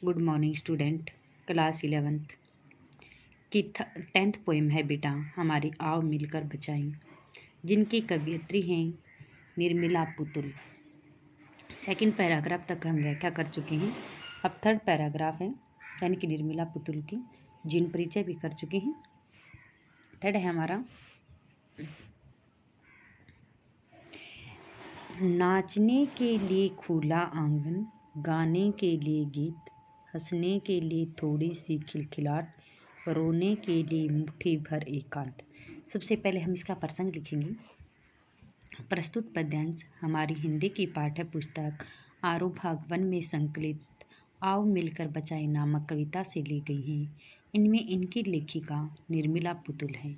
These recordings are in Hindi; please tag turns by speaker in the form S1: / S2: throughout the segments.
S1: Good morning student. Class 11th की 10th पोएम है बेटा हमारी आओ मिलकर बचाएं, जिनकी कवियत्री हैं निर्मला पुतुल। सेकंड पैराग्राफ तक हम व्याख्या कर चुके हैं। अब थर्ड पैराग्राफ है यानी कि निर्मला पुतुल की जिन परिचय भी कर चुके हैं। थर्ड है हमारा नाचने के लिए खुला आंगन, गाने के लिए गीत, हंसने के लिए थोड़ी सी खिलखिलाट, रोने के लिए मुट्ठी भर एकांत। सबसे पहले हम इसका प्रसंग लिखेंगे। प्रस्तुत पद्यांश हमारी हिंदी की पाठ्य पुस्तक आरो भाग 1 में संकलित आओ मिलकर बचाए नामक कविता से ली गई हैं। इनमें इनकी लेखिका निर्मला पुतुल है।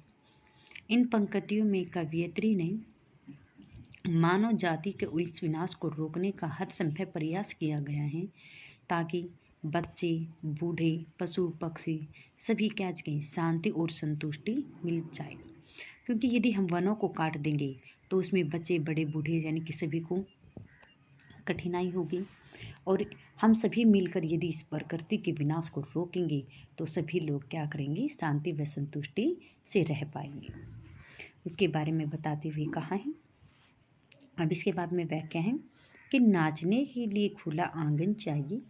S1: इन पंक्तियों में कवियत्री ने मानव जाति के इस विनाश को रोकने का हर संभव प्रयास किया गया है ताकि बच्चे, बूढ़े, पशु पक्षी सभी क्या कहें शांति और संतुष्टि मिल जाए। क्योंकि यदि हम वनों को काट देंगे तो उसमें बच्चे, बड़े, बूढ़े यानी कि सभी को कठिनाई होगी। और हम सभी मिलकर यदि इस प्रकृति के विनाश को रोकेंगे तो सभी लोग क्या करेंगे, शांति व संतुष्टि से रह पाएंगे। उसके बारे में बताते हुए कहा है। अब इसके बाद में व्याख्या है कि नाचने के लिए खुला आंगन चाहिए।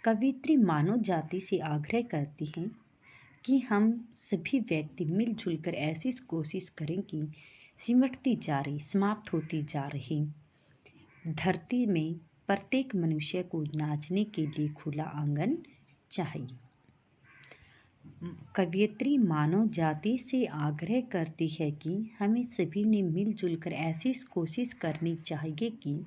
S1: कवियत्री मानव जाति से आग्रह करती हैं कि हम सभी व्यक्ति मिलजुल कर ऐसी कोशिश करें कि सिमटती जा रही, समाप्त होती जा रही धरती में प्रत्येक मनुष्य को नाचने के लिए खुला आंगन चाहिए। कवियत्री मानव जाति से आग्रह करती है कि हमें सभी ने मिलजुल कर ऐसी कोशिश करनी चाहिए कि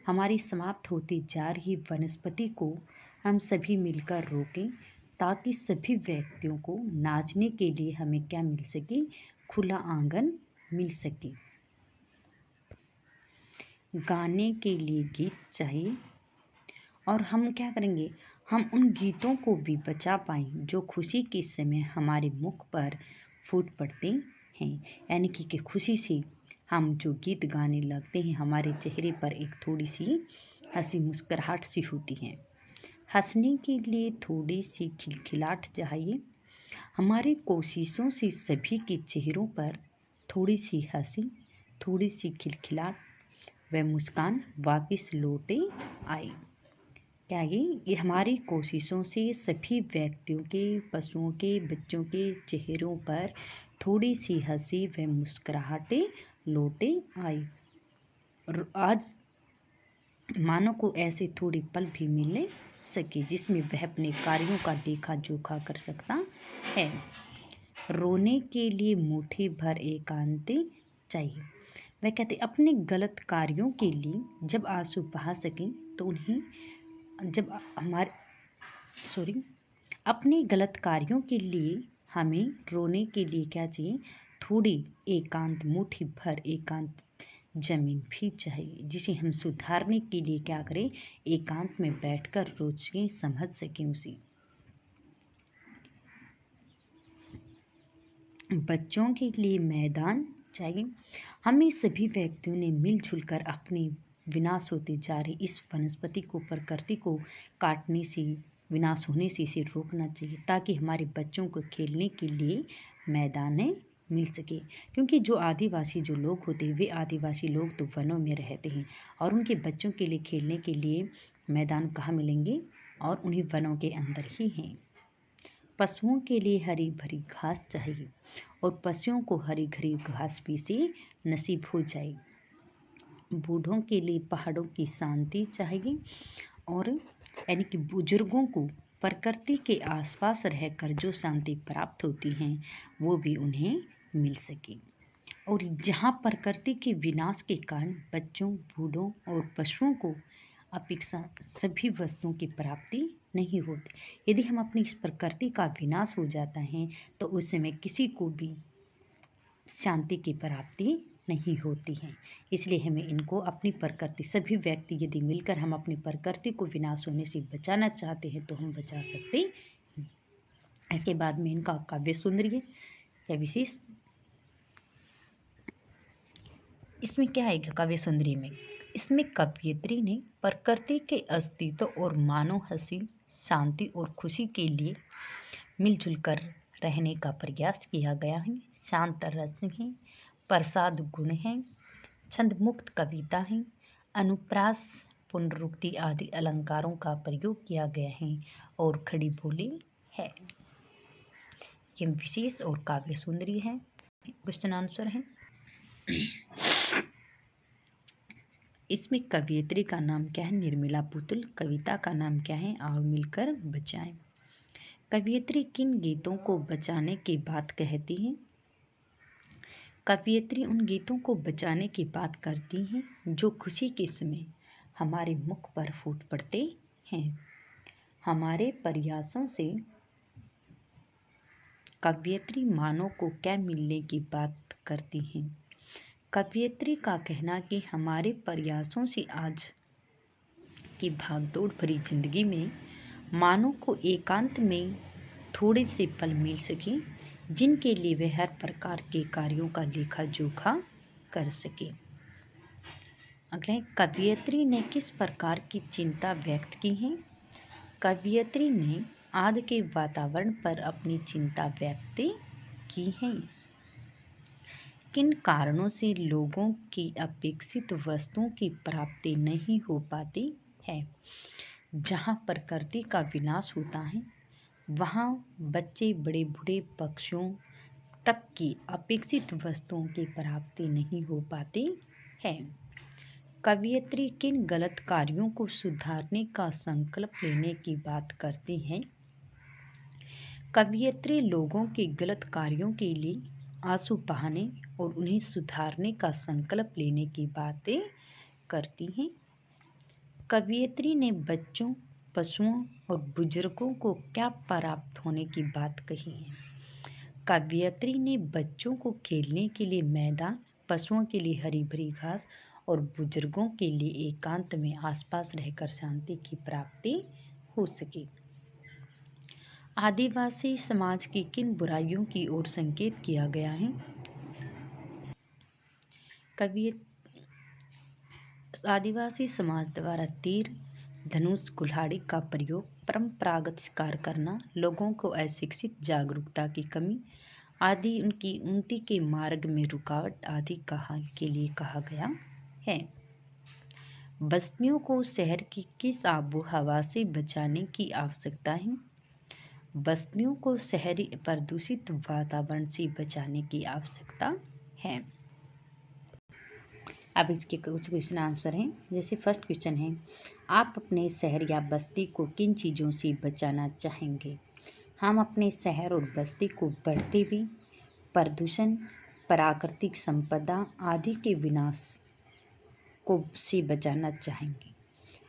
S1: हमारी समाप्त होती जा रही वनस्पति को हम सभी मिलकर रोकें ताकि सभी व्यक्तियों को नाचने के लिए हमें क्या मिल सके, खुला आंगन मिल सके। गाने के लिए गीत चाहिए और हम क्या करेंगे, हम उन गीतों को भी बचा पाएँ जो खुशी के समय हमारे मुख पर फूट पड़ते हैं। यानी कि खुशी से हम जो गीत गाने लगते हैं हमारे चेहरे पर एक थोड़ी सी हंसी मुस्कुराहट सी होती है। हंसने के लिए थोड़ी सी खिलखिलाहट चाहिए। हमारी कोशिशों से सभी के चेहरों पर थोड़ी सी हंसी, थोड़ी सी खिलखिलाहट व मुस्कान वापस लौटे आए। क्या ये हमारी कोशिशों से सभी व्यक्तियों के, पशुओं के, बच्चों के चेहरों पर थोड़ी सी हंसी व मुस्कुराहटें लौटे आई। आज मानव को ऐसे थोड़े पल भी मिल सके जिसमें वह अपने कार्यों का लेखा जोखा कर सकता है। रोने के लिए मुट्ठी भर एकांत चाहिए। वह कहते अपने गलत कार्यों के लिए जब आंसू बहा सकें तो उन्हें अपने गलत कार्यों के लिए हमें रोने के लिए क्या चाहिए, थोड़ी एकांत, मुट्ठी भर एकांत जमीन भी चाहिए जिसे हम सुधारने के लिए क्या करें, एकांत में बैठकर सोचें, समझ सकें उसे। बच्चों के लिए मैदान चाहिए। हमें सभी व्यक्तियों ने मिलजुल कर अपनी विनाश होती जा रही इस वनस्पति को, प्रकृति को काटने से, विनाश होने से इसे रोकना चाहिए ताकि हमारे बच्चों को खेलने के लिए मैदान मिल सके। क्योंकि जो आदिवासी जो लोग होते हैं वे आदिवासी लोग तो वनों में रहते हैं और उनके बच्चों के लिए खेलने के लिए मैदान कहाँ मिलेंगे, और उन्हीं वनों के अंदर ही हैं। पशुओं के लिए हरी भरी घास चाहिए और पशुओं को हरी भरी घास भी से नसीब हो जाए। बूढ़ों के लिए पहाड़ों की शांति चाहिए और यानी कि बुजुर्गों को प्रकृति के आसपास रहकर जो शांति प्राप्त होती है वो भी उन्हें मिल सके। और जहाँ प्रकृति के विनाश के कारण बच्चों, बूढ़ों और पशुओं को अपेक्षा सभी वस्तुओं की प्राप्ति नहीं होती। यदि हम अपनी इस प्रकृति का विनाश हो जाता है तो उस समय किसी को भी शांति की प्राप्ति नहीं होती है। इसलिए हमें इनको अपनी प्रकृति, सभी व्यक्ति यदि मिलकर हम अपनी प्रकृति को विनाश होने से बचाना चाहते हैं तो हम बचा सकते हैं। इसके बाद में इनका काव्य सुंदरी या विशेष, इसमें क्या है काव्य सुंदरी में इसमें कवयित्री ने प्रकृति के अस्तित्व और मानव हंसी, शांति और खुशी के लिए मिलजुल कर रहने का प्रयास किया गया है। शांत रस है, प्रसाद गुण है, छंद मुक्त कविता है, अनुप्रास, पुनरुक्ति आदि अलंकारों का प्रयोग किया गया है और खड़ी बोली है। ये विशेष और काव्य सुंदरी है। क्वेश्चन आंसर है। इसमें कवयित्री का नाम क्या है? निर्मला पुतुल। कविता का नाम क्या है? आओ मिलकर बचाएं। कवयित्री किन गीतों को बचाने की बात कहती है? कवयित्री उन गीतों को बचाने की बात करती हैं जो खुशी के समय हमारे मुख पर फूट पड़ते हैं। हमारे प्रयासों से कवयित्री मानव को क्या मिलने की बात करती हैं? कवयित्री का कहना कि हमारे प्रयासों से आज की भागदौड़ भरी जिंदगी में मानव को एकांत में थोड़े से पल मिल सके जिनके लिए वह हर प्रकार के कार्यों का लेखा जोखा कर सके। अगले, कवयित्री ने किस प्रकार की चिंता व्यक्त की है? कवयित्री ने आज के वातावरण पर अपनी चिंता व्यक्त की है। किन कारणों से लोगों की अपेक्षित वस्तुओं की प्राप्ति नहीं हो पाती है? जहाँ प्रकृति का विनाश होता है वहाँ बच्चे बड़े बूढ़े पक्षियों तक की अपेक्षित वस्तुओं की प्राप्ति नहीं हो पाती है। कवयित्री किन गलत कार्यों को सुधारने का संकल्प लेने की बात करती है? कवयित्री लोगों के गलत कार्यों के लिए आंसू बहाने और उन्हें सुधारने का संकल्प लेने की बातें करती हैं। कवयित्री ने बच्चों, पशुओं और बुजुर्गों को क्या प्राप्त होने की बात कही है? कवयित्री ने बच्चों को खेलने के लिए मैदान, पशुओं के लिए हरी भरी घास और बुजुर्गों के लिए एकांत में आसपास रहकर शांति की प्राप्ति हो सके। आदिवासी समाज की किन बुराइयों की ओर संकेत किया गया है? आदिवासी समाज द्वारा तीर, धनुष, कुल्हाड़ी का प्रयोग, परंपरागत शिकार करना, लोगों को अशिक्षित, जागरूकता की कमी आदि उनकी उन्नति के मार्ग में रुकावट आदि के लिए कहा गया है। बस्तियों को शहर की किस आबो हवा से बचाने की आवश्यकता है? बस्तियों को शहरी प्रदूषित वातावरण से बचाने की आवश्यकता है। अब इसके कुछ क्वेश्चन आंसर हैं। जैसे फर्स्ट क्वेश्चन है, आप अपने शहर या बस्ती को किन चीज़ों से बचाना चाहेंगे? हम अपने शहर और बस्ती को बढ़ते हुए प्रदूषण, प्राकृतिक संपदा आदि के विनाश को से बचाना चाहेंगे,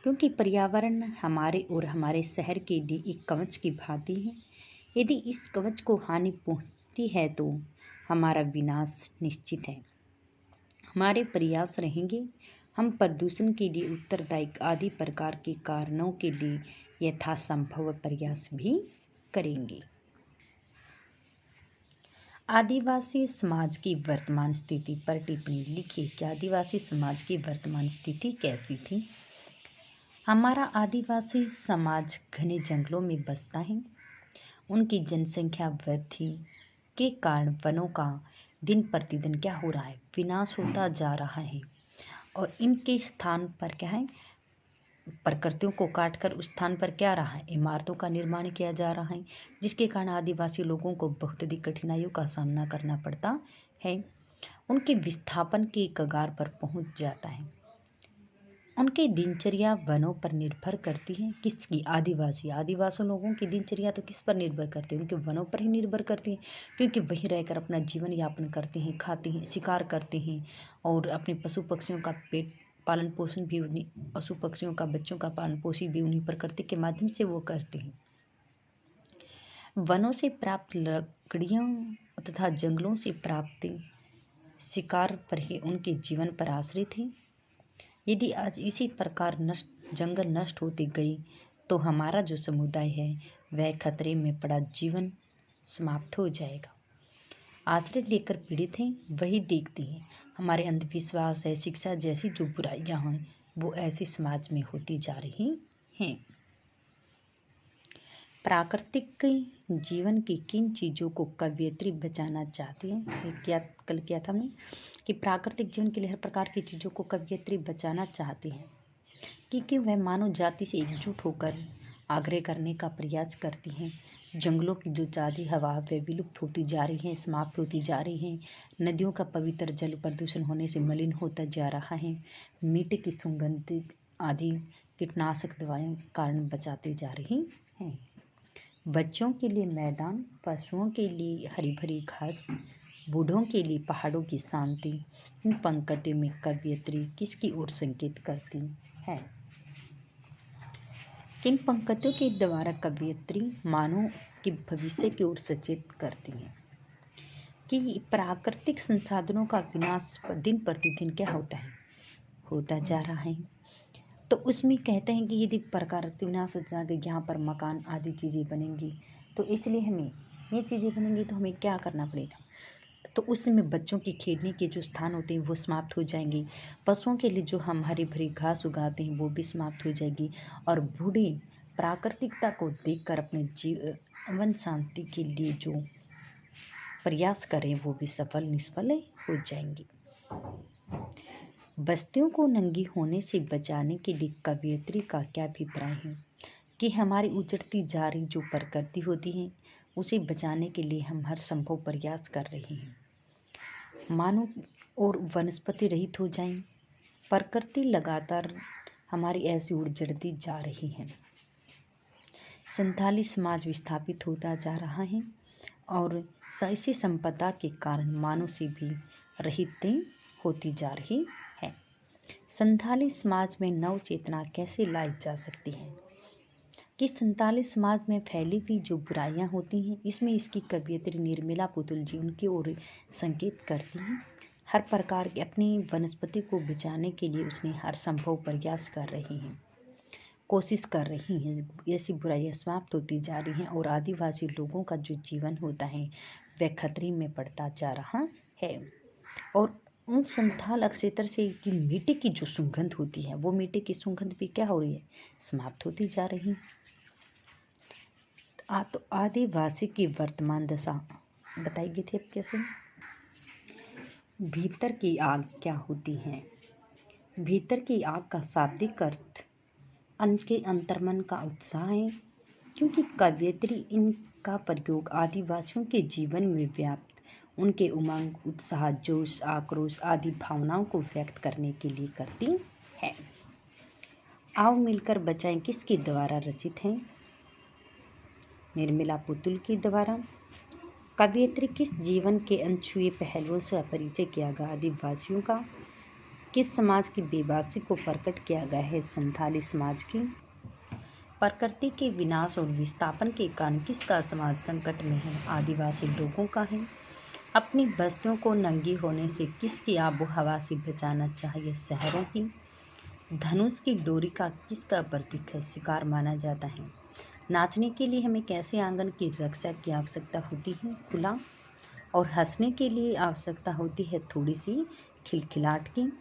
S1: क्योंकि पर्यावरण हमारे और हमारे शहर के लिए एक कवच की भांति है। यदि इस कवच को हानि पहुंचती है तो हमारा विनाश निश्चित है। हमारे प्रयास रहेंगे, हम प्रदूषण के लिए उत्तरदायी आदि प्रकार के कारणों के लिए यथासंभव प्रयास भी करेंगे। आदिवासी समाज की वर्तमान स्थिति पर टिप्पणी लिखिए कि आदिवासी समाज की वर्तमान स्थिति कैसी थी। हमारा आदिवासी समाज घने जंगलों में बसता है। उनकी जनसंख्या वृद्धि के कारण वनों का दिन प्रतिदिन क्या हो रहा है? विनाश होता जा रहा है और इनके स्थान पर क्या है? प्रकृतियों को काटकर उस स्थान पर क्या रहा है? इमारतों का निर्माण किया जा रहा है, जिसके कारण आदिवासी लोगों को बहुत अधिक कठिनाइयों का सामना करना पड़ता है। उनके विस्थापन के कगार पर पहुंच जाता है। उनकी दिनचर्या वनों पर निर्भर करती है। किसकी? आदिवासी लोगों की दिनचर्या तो किस पर निर्भर करती है? उनके वनों पर ही निर्भर करती है, क्योंकि वहीं रहकर अपना जीवन यापन करते हैं, खाते हैं, शिकार करते हैं और अपने पशु पक्षियों का पालन पोषण भी उन्हीं पशु पक्षियों का बच्चों का पालन पोषण भी उन्हीं प्रकृति के माध्यम से वो करते हैं। वनों से प्राप्त लकड़ियों तथा जंगलों से प्राप्त शिकार पर ही उनके जीवन पर आश्रित है। यदि आज इसी प्रकार जंगल नष्ट होते गए तो हमारा जो समुदाय है वह खतरे में पड़ा जीवन समाप्त हो जाएगा। आश्रय लेकर पीड़ित हैं वही देखते हैं। हमारे अंधविश्वास है, शिक्षा जैसी जो बुराइयां हैं वो ऐसे समाज में होती जा रही हैं। प्राकृतिक जीवन की किन चीज़ों को कवयित्री बचाना चाहती है? कल किया था हमने कि प्राकृतिक जीवन के लिए हर प्रकार की चीज़ों को कवयित्री बचाना चाहती हैं, क्योंकि वह मानव जाति से एकजुट होकर आग्रह करने का प्रयास करती हैं। जंगलों की जो ताज़ी हवा वे विलुप्त होती जा रही है, समाप्त होती जा रही हैं। नदियों का पवित्र जल प्रदूषण होने से मलिन होता जा रहा है। मिट्टी की सुगंध आदि कीटनाशक दवाएं कारण बचाते जा रही हैं। बच्चों के लिए मैदान, पशुओं के लिए हरी भरी घास, बूढ़ों के लिए पहाड़ों की शांति। इन पंक्तियों में कवयित्री किसकी ओर संकेत करती है? किन पंक्तियों के द्वारा कवयित्री मानव के भविष्य की ओर सचेत करती हैं कि प्राकृतिक संसाधनों का विनाश दिन प्रतिदिन क्या होता जा रहा है। तो उसमें कहते हैं कि यदि प्राकृतिक विनाश हो जाएगा, यहाँ पर मकान आदि चीज़ें बनेंगी, तो इसलिए हमें ये चीज़ें बनेंगी तो हमें क्या करना पड़ेगा, तो उसमें बच्चों के खेलने के जो स्थान होते हैं वो समाप्त हो जाएंगे। पशुओं के लिए जो हम हरी भरी घास उगाते हैं वो भी समाप्त हो जाएगी। और बूढ़े प्राकृतिकता को देखकर अपने जीवन शांति के लिए जो प्रयास करें वो भी सफल निष्फल हो जाएंगे। बस्तियों को नंगी होने से बचाने के लिए कवयित्री का क्या अभिप्राय है कि हमारी उजड़ती जा रही जो प्रकृति होती है उसे बचाने के लिए हम हर संभव प्रयास कर रहे हैं। मानव और वनस्पति रहित हो जाएं। प्रकृति लगातार हमारी ऐसी उजड़ती जा रही है। संथाली समाज विस्थापित होता जा रहा है और ऐसी संपदा के कारण मानव से भी रहित होती जा रही है। संथाली समाज में नव चेतना कैसे लाई जा सकती है कि संथाली समाज में फैली हुई जो बुराइयां होती हैं इसमें इसकी कवयित्री निर्मला पुतुल जी उनकी ओर संकेत करती हैं। हर प्रकार की अपनी वनस्पति को बचाने के लिए उसने हर संभव प्रयास कर रही हैं, कोशिश कर रही हैं। ऐसी बुराइयां समाप्त होती जा रही हैं और आदिवासी लोगों का जो जीवन होता है वह खतरे में पड़ता जा रहा है। और उन संथाल क्षेत्र से की मिट्टी की जो सुगंध होती है वो मिट्टी की सुगंध भी क्या हो रही है, समाप्त होती जा रही। तो आदिवासी की वर्तमान दशा बताई गई थी। अब कैसे भीतर की आग क्या होती है? भीतर की आग का शाब्दिक अर्थ उनके अंतर्मन का उत्साह है, क्योंकि कवयित्री इनका प्रयोग आदिवासियों के जीवन में व्याप्त उनके उमंग, उत्साह, जोश, आक्रोश आदि भावनाओं को व्यक्त करने के लिए करती है। आओ मिलकर बचाएं किसके द्वारा रचित है? निर्मला पुतुल के द्वारा। कवयित्री किस जीवन के अनछुए पहलुओं से परिचय किया गया आदिवासियों का? किस समाज की बेबसी को प्रकट किया गया है? संथाली समाज की। प्रकृति के विनाश और विस्थापन के कारण किसका समाज संकट में है? आदिवासी लोगों का है। अपनी बस्तियों को नंगी होने से किसकी आबो हवा से बचाना चाहिए? शहरों की। धनुष की डोरी का किसका प्रतीक है? शिकार माना जाता है। नाचने के लिए हमें कैसे आंगन की रक्षा की आवश्यकता होती है? खुला। और हंसने के लिए आवश्यकता होती है थोड़ी सी खिलखिलाहट की।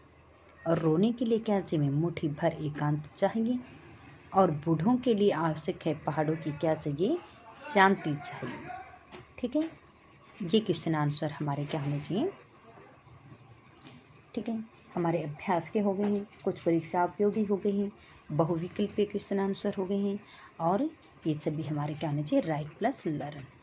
S1: और रोने के लिए क्या चाहिए? मुट्ठी भर एकांत चाहिए। और बूढ़ों के लिए आवश्यक है पहाड़ों की क्या चाहिए? शांति चाहिए। ठीक है, ये क्वेश्चन आंसर हमारे क्या होने चाहिए? ठीक है, हमारे अभ्यास के हो गए हैं, कुछ परीक्षा उपयोगी हो गए हैं, बहुविकल्पीय क्वेश्चन आंसर हो गए हैं और ये सभी हमारे क्या होने चाहिए? Right plus learn.